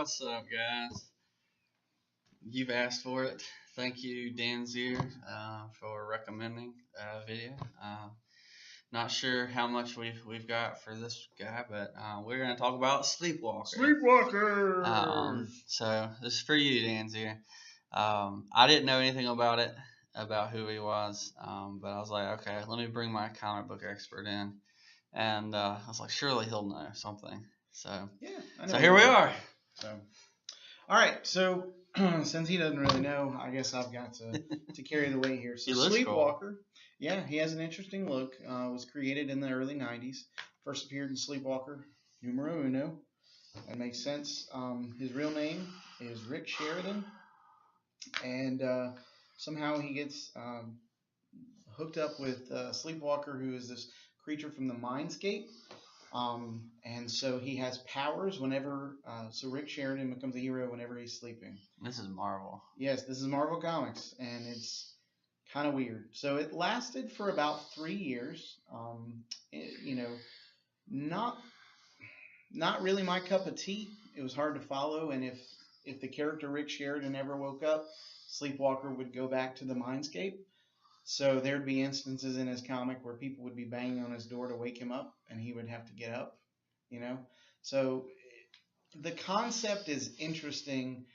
What's up, guys? You've asked for it. Thank you, Danzier, for recommending a video. Not sure how much we've got for this guy, but we're gonna talk about Sleepwalker. Sleepwalker. So this is for you, Danzier. I didn't know anything about it, about who he was, but I was like, okay, let me bring my comic book expert in, and I was like, surely he'll know something. So Yeah. so here we are. So, all right. So since he doesn't really know, I guess I've got to carry the weight here. So He looks Sleepwalker. Yeah, he has an interesting look. Was created in the early '90s. First appeared in Sleepwalker numero uno. That makes sense. His real name is Rick Sheridan, and somehow he gets hooked up with Sleepwalker, who is this creature from the Mindscape. And so he has powers whenever. So Rick Sheridan becomes a hero whenever he's sleeping. This is Marvel. Yes, this is Marvel Comics, and it's kind of weird. So it lasted for about 3 years. Not really my cup of tea. It was hard to follow, and if the character Rick Sheridan ever woke up, Sleepwalker would go back to the Mindscape. So there'd be instances in his comic where people would be banging on his door to wake him up, and he would have to get up, So the concept is interesting,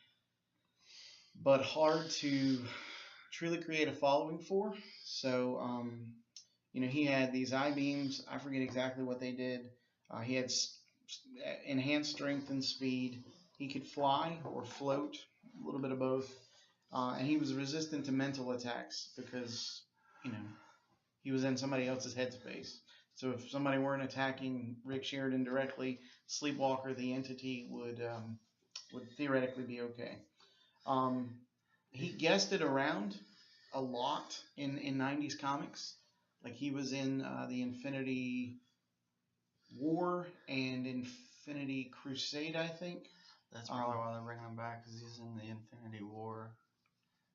but hard to truly create a following for. So, he had these eye beams. I forget exactly what they did. He had enhanced strength and speed. He could fly or float, a little bit of both. And he was resistant to mental attacks because, he was in somebody else's headspace. So if somebody weren't attacking Rick Sheridan directly, Sleepwalker, the entity, would theoretically be okay. He guested around a lot in 90s comics. Like he was in the Infinity War and Infinity Crusade, I think. That's probably why they're bringing him back, because he's in the Infinity War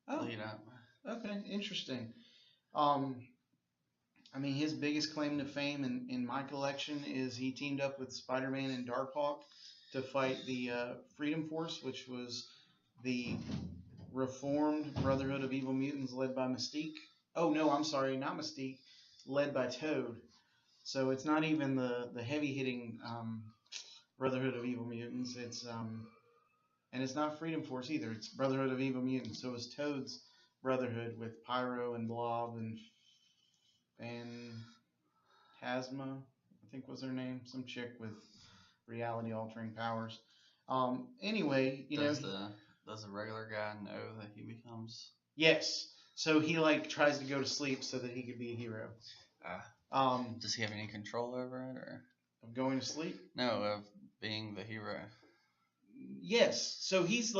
lead up. Okay, interesting. His biggest claim to fame in my collection is he teamed up with Spider-Man and Darkhawk to fight the Freedom Force, which was the reformed Brotherhood of Evil Mutants led by Mystique. Oh, no, I'm sorry, not Mystique, led by Toad. So it's not even the heavy-hitting Brotherhood of Evil Mutants. And it's not Freedom Force either. It's Brotherhood of Evil Mutants. So it's Toad's Brotherhood with Pyro and Blob and Tasma, I think was her name. Some chick with reality-altering powers. Anyway, does the regular guy know that he becomes? Yes. So he tries to go to sleep so that he could be a hero. Does he have any control over it, or of going to sleep? No, of being the hero. Yes. So he's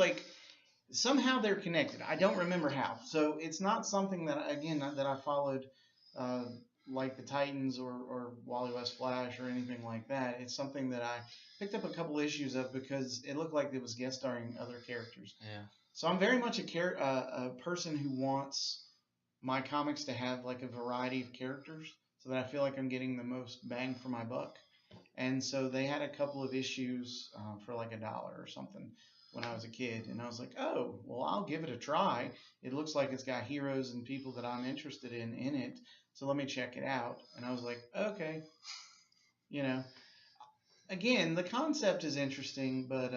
somehow they're connected. I don't remember how. So it's not something that I followed like the Titans or Wally West Flash or anything like that. It's something that I picked up a couple issues of because it looked like it was guest starring other characters. Yeah. So I'm very much a person who wants my comics to have a variety of characters so that I feel like I'm getting the most bang for my buck. And so they had a couple of issues for $1 or something when I was a kid. And I was like, oh, well, I'll give it a try. It looks like it's got heroes and people that I'm interested in it. So let me check it out. And I was like, okay. Again, the concept is interesting, but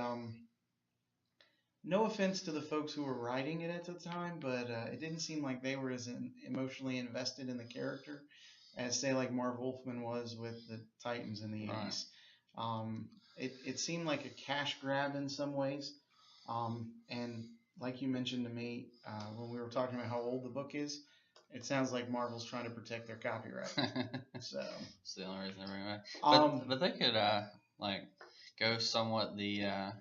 no offense to the folks who were writing it at the time, but it didn't seem like they were as emotionally invested in the character as, say, like Marv Wolfman was with the Titans in the 80s. It seemed like a cash grab in some ways. And like you mentioned to me when we were talking about how old the book is, it sounds like Marvel's trying to protect their copyright. So it's the only reason they're bringing it. But they could go somewhat the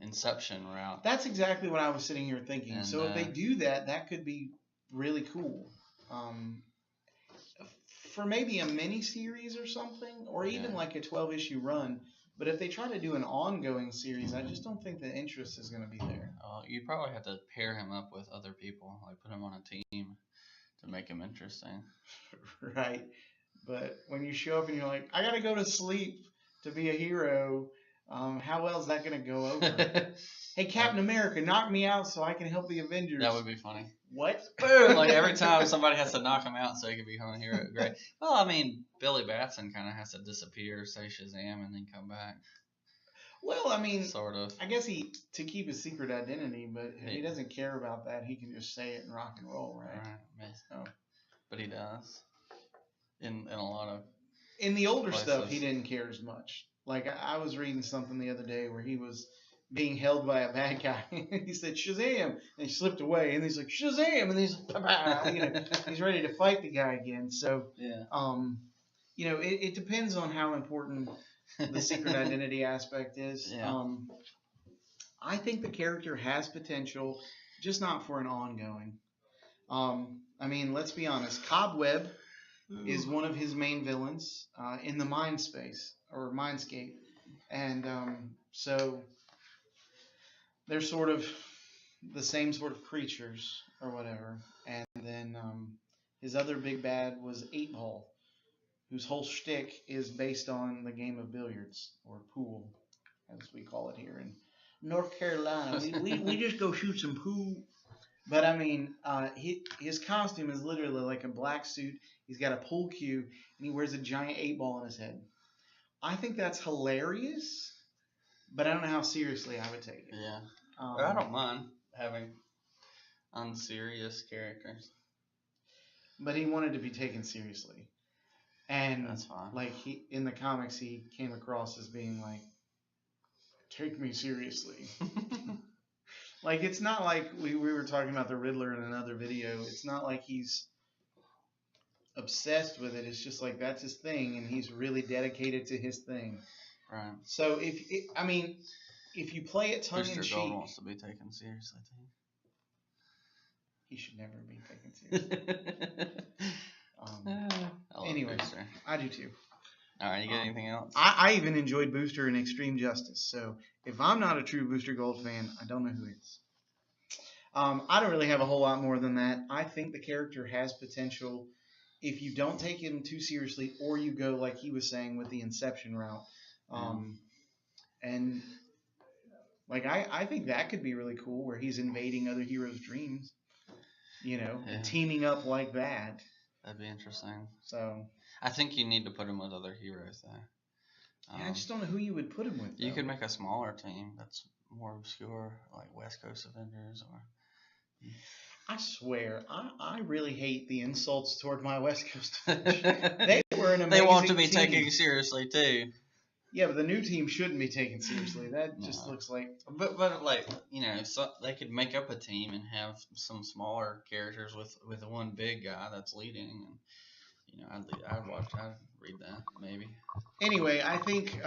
Inception route. That's exactly what I was sitting here thinking. And, so if they do that, that could be really cool. For maybe a mini series or something, or even like a 12-issue run. But if they try to do an ongoing series, I just don't think the interest is going to be there. You probably have to pair him up with other people, like put him on a team to make him interesting. Right. But when you show up and you're like, I got to go to sleep to be a hero, How well is that going to go over? Hey, Captain America, knock me out so I can help the Avengers. That would be funny. What? Boom! Like every time somebody has to knock him out so he can become a hero. Great. Well, I mean, Billy Batson kind of has to disappear, say Shazam, and then come back. Well, I mean, Sort of. I guess to keep his secret identity, but if he doesn't care about that, he can just say it and rock and roll, right? Right. So. But he does. In a lot of. In the older places. stuff, he didn't care as much. Like I was reading something the other day where he was being held by a bad guy. He said Shazam, and he slipped away, and he's like Shazam, and he's like, you know, he's ready to fight the guy again. So, yeah. You know, it depends on how important the secret identity aspect is. Yeah. I think the character has potential, just not for an ongoing. I mean, let's be honest. Cobweb is one of his main villains in the mind space or mindscape, and so they're sort of the same sort of creatures or whatever. And then his other big bad was 8-Ball, whose whole shtick is based on the game of billiards or pool, as we call it here in North Carolina. We just go shoot some pool. But I mean, his costume is literally like a black suit. He's got a pool cue, and he wears a giant 8-Ball on his head. I think that's hilarious, but I don't know how seriously I would take it. Yeah. I don't mind having unserious characters. But he wanted to be taken seriously. And that's fine. Like in the comics, he came across as being like, "Take me seriously." Like it's not like we were talking about the Riddler in another video. It's not like he's obsessed with it. It's just like that's his thing, and he's really dedicated to his thing. Right. So if you play it tongue in cheek, Gold wants to be taken seriously too. He should never be taken seriously. Anyway, Booster. I do too. All right, you got anything else? I even enjoyed Booster in Extreme Justice. So if I'm not a true Booster Gold fan, I don't know who is. I don't really have a whole lot more than that. I think the character has potential if you don't take him too seriously, or you go like he was saying with the Inception route. And like I think that could be really cool, where he's invading other heroes' dreams. You know, teaming up like that. That'd be interesting. So I think you need to put him with other heroes, though. Yeah, I just don't know who you would put him with. You could make a smaller team that's more obscure, like West Coast Avengers, or. I swear, I really hate the insults toward my West Coast Avengers. They were an amazing They want to be team. taken seriously too. Yeah, but the new team shouldn't be taken seriously. That just looks like. But like so they could make up a team and have some smaller characters with one big guy that's leading, and I'd read that maybe. Anyway, I think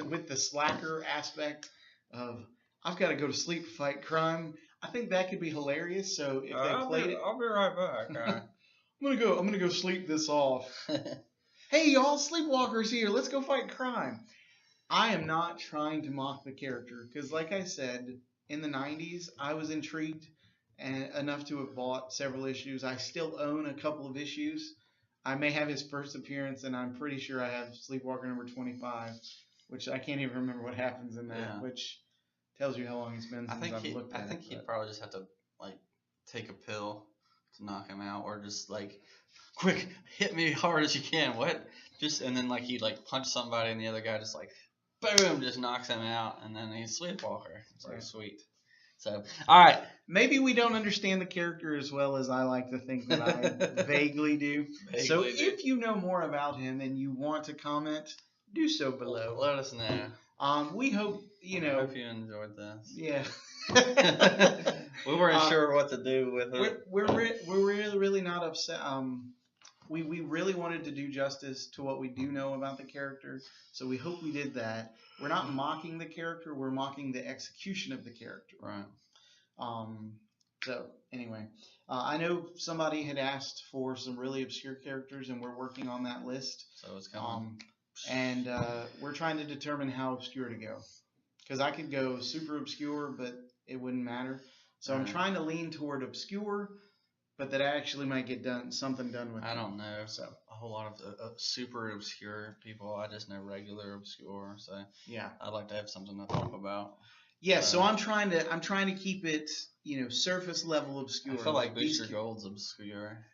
with the slacker aspect of I've got to go to sleep to fight crime, I think that could be hilarious. So if they played it, I'll be right back. I'm gonna go sleep this off. Hey y'all, Sleepwalker's here. Let's go fight crime. I am not trying to mock the character because, like I said, in the 90s, I was intrigued enough to have bought several issues. I still own a couple of issues. I may have his first appearance, and I'm pretty sure I have Sleepwalker number 25, which I can't even remember what happens in that, which tells you how long it's been since I've looked at it. I think he'd probably just have to like take a pill to knock him out, or just like, quick, hit me hard as you can. What? And then like he'd like punch somebody, and the other guy just like, boom, just knocks him out, and then he's Sleepwalker. It's like sweet. So, all right. Maybe we don't understand the character as well as I like to think that I vaguely do. If you know more about him and you want to comment, do so below. Let us know. We hope I hope you enjoyed this. Yeah. We weren't sure what to do with it. We're really not upset. We really wanted to do justice to what we do know about the character, so we hope we did that. We're not mocking the character; we're mocking the execution of the character. Right. So anyway, I know somebody had asked for some really obscure characters, and we're working on that list. So it's coming. And we're trying to determine how obscure to go, because I could go super obscure, but it wouldn't matter. So I'm trying to lean toward obscure, but that actually might get something done with. I them. don't know. So a whole lot of super obscure people. I just know regular obscure. So yeah, I'd like to have something to talk about. yeah. So I'm trying to keep it, surface level obscure. I feel like Booster Gold's obscure.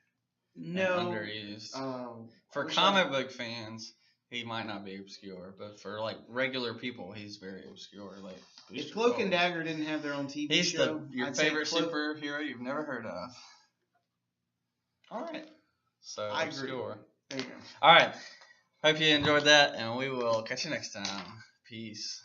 No. And underused. For wish comic book fans, he might not be obscure, but for like regular people, he's very obscure. Like If Cloak and Dagger didn't have their own TV he's show, your I'd favorite say superhero you've never heard of. All right. So I obscure. agree. There you go. All right. Hope you enjoyed that, and we will catch you next time. Peace.